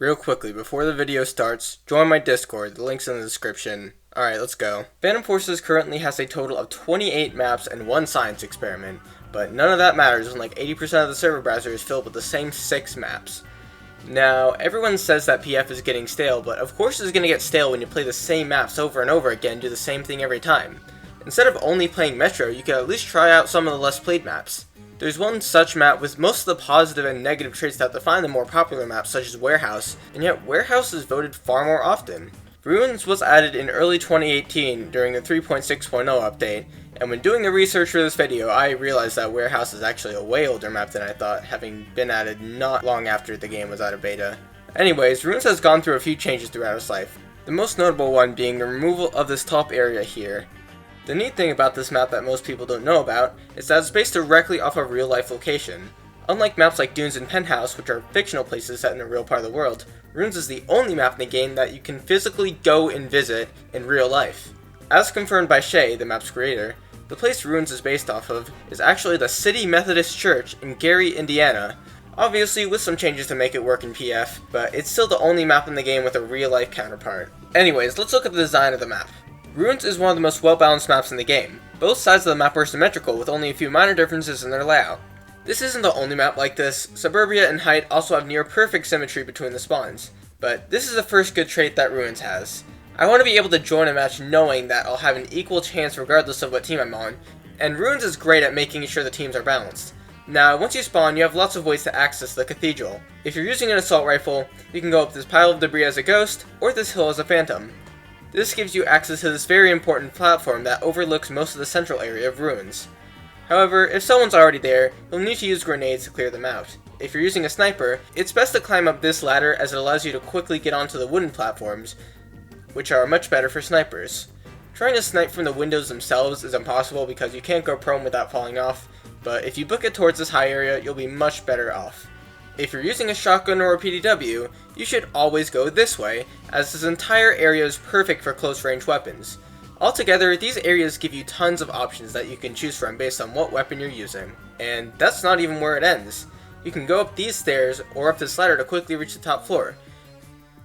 Real quickly, before the video starts, join my Discord, the link's in the description. Alright, let's go. Phantom Forces currently has a total of 28 maps and one science experiment, but none of that matters when like 80% of the server browser is filled with the same 6 maps. Now, everyone says that PF is getting stale, but of course it's going to get stale when you play the same maps over and over again and do the same thing every time. Instead of only playing Metro, you could at least try out some of the less played maps. There's one such map with most of the positive and negative traits that define the more popular maps such as Warehouse, and yet Warehouse is voted far more often. Ruins was added in early 2018 during the 3.6.0 update, and when doing the research for this video I realized that Warehouse is actually a way older map than I thought, having been added not long after the game was out of beta. Anyways, Ruins has gone through a few changes throughout its life, the most notable one being the removal of this top area here. The neat thing about this map that most people don't know about is that it's based directly off a real life location. Unlike maps like Dunes and Penthouse, which are fictional places set in a real part of the world, Ruins is the only map in the game that you can physically go and visit in real life. As confirmed by Shay, the map's creator, the place Ruins is based off of is actually the City Methodist Church in Gary, Indiana. Obviously with some changes to make it work in PF, but it's still the only map in the game with a real life counterpart. Anyways, let's look at the design of the map. Ruins is one of the most well-balanced maps in the game. Both sides of the map are symmetrical with only a few minor differences in their layout. This isn't the only map like this. Suburbia and Height also have near perfect symmetry between the spawns, but this is the first good trait that Ruins has. I want to be able to join a match knowing that I'll have an equal chance regardless of what team I'm on, and Ruins is great at making sure the teams are balanced. Now, once you spawn, you have lots of ways to access the cathedral. If you're using an assault rifle, you can go up this pile of debris as a ghost, or this hill as a phantom. This gives you access to this very important platform that overlooks most of the central area of Ruins. However, if someone's already there, you'll need to use grenades to clear them out. If you're using a sniper, it's best to climb up this ladder as it allows you to quickly get onto the wooden platforms, which are much better for snipers. Trying to snipe from the windows themselves is impossible because you can't go prone without falling off, but if you book it towards this high area, you'll be much better off. If you're using a shotgun or a PDW, you should always go this way, as this entire area is perfect for close range weapons. Altogether, these areas give you tons of options that you can choose from based on what weapon you're using. And that's not even where it ends. You can go up these stairs or up this ladder to quickly reach the top floor.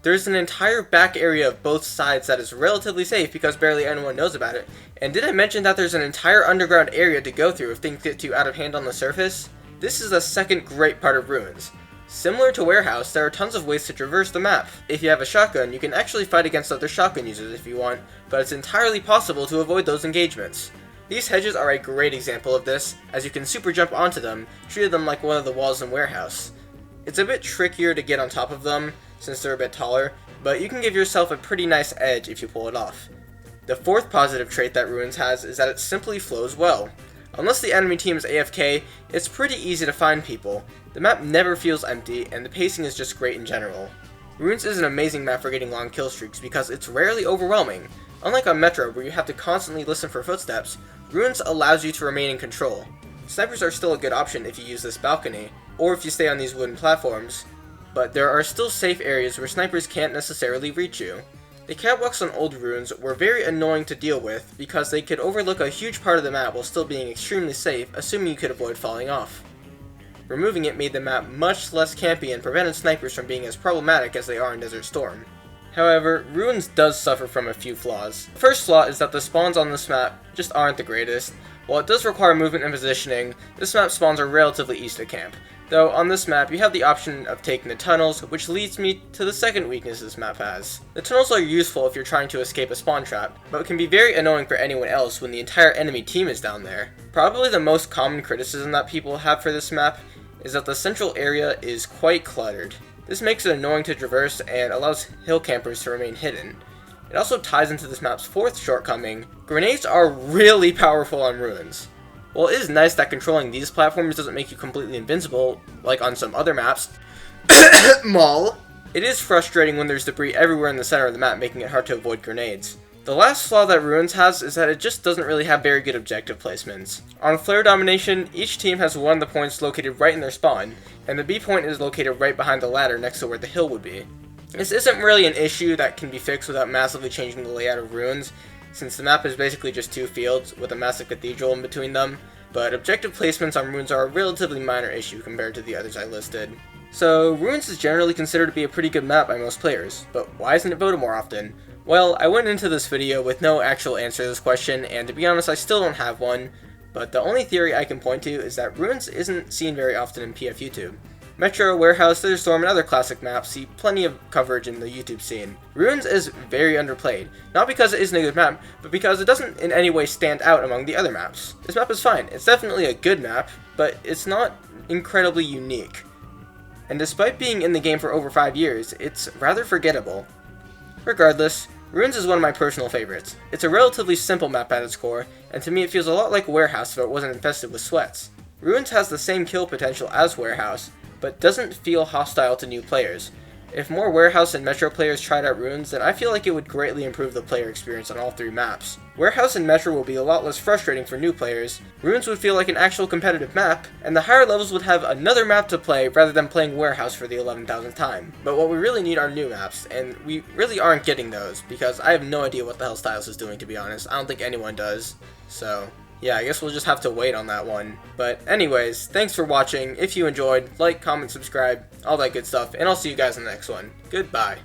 There's an entire back area of both sides that is relatively safe because barely anyone knows about it. And did I mention that there's an entire underground area to go through if things get too out of hand on the surface? This is the second great part of Ruins. Similar to Warehouse, there are tons of ways to traverse the map. If you have a shotgun, you can actually fight against other shotgun users if you want, but it's entirely possible to avoid those engagements. These hedges are a great example of this, as you can super jump onto them, treating them like one of the walls in Warehouse. It's a bit trickier to get on top of them, since they're a bit taller, but you can give yourself a pretty nice edge if you pull it off. The fourth positive trait that Ruins has is that it simply flows well. Unless the enemy team is AFK, it's pretty easy to find people. The map never feels empty, and the pacing is just great in general. Ruins is an amazing map for getting long kill streaks because it's rarely overwhelming. Unlike on Metro, where you have to constantly listen for footsteps, Ruins allows you to remain in control. Snipers are still a good option if you use this balcony, or if you stay on these wooden platforms, but there are still safe areas where snipers can't necessarily reach you. The catwalks on old Ruins were very annoying to deal with because they could overlook a huge part of the map while still being extremely safe, assuming you could avoid falling off. Removing it made the map much less campy and prevented snipers from being as problematic as they are in Desert Storm. However, Ruins does suffer from a few flaws. The first flaw is that the spawns on this map just aren't the greatest. While it does require movement and positioning, this map's spawns are relatively easy to camp. Though on this map, you have the option of taking the tunnels, which leads me to the second weakness this map has. The tunnels are useful if you're trying to escape a spawn trap, but can be very annoying for anyone else when the entire enemy team is down there. Probably the most common criticism that people have for this map is that the central area is quite cluttered. This makes it annoying to traverse and allows hill campers to remain hidden. It also ties into this map's fourth shortcoming. Grenades are really powerful on Ruins. While it is nice that controlling these platforms doesn't make you completely invincible, like on some other maps, Mall, it is frustrating when there's debris everywhere in the center of the map, making it hard to avoid grenades. The last flaw that Ruins has is that it just doesn't really have very good objective placements. On Flare Domination, each team has one of the points located right in their spawn, and the B point is located right behind the ladder next to where the hill would be. This isn't really an issue that can be fixed without massively changing the layout of Ruins, since the map is basically just two fields with a massive cathedral in between them, but objective placements on Ruins are a relatively minor issue compared to the others I listed. So, Ruins is generally considered to be a pretty good map by most players, but why isn't it voted more often? Well, I went into this video with no actual answer to this question, and to be honest, I still don't have one, but the only theory I can point to is that Ruins isn't seen very often in PF YouTube. Metro, Warehouse, Thunderstorm, and other classic maps see plenty of coverage in the YouTube scene. Ruins is very underplayed, not because it isn't a good map, but because it doesn't in any way stand out among the other maps. This map is fine, it's definitely a good map, but it's not incredibly unique. And despite being in the game for over 5 years, it's rather forgettable. Regardless, Ruins is one of my personal favorites. It's a relatively simple map at its core, and to me it feels a lot like Warehouse if it wasn't infested with sweats. Ruins has the same kill potential as Warehouse, but doesn't feel hostile to new players. If more Warehouse and Metro players tried out Ruins, then I feel like it would greatly improve the player experience on all 3 maps. Warehouse and Metro will be a lot less frustrating for new players, Ruins would feel like an actual competitive map, and the higher levels would have another map to play rather than playing Warehouse for the 11,000th time. But what we really need are new maps, and we really aren't getting those, because I have no idea what the hell Styles is doing, to be honest. I don't think anyone does, so yeah, I guess we'll just have to wait on that one. But anyways, thanks for watching. If you enjoyed, like, comment, subscribe, all that good stuff, and I'll see you guys in the next one. Goodbye.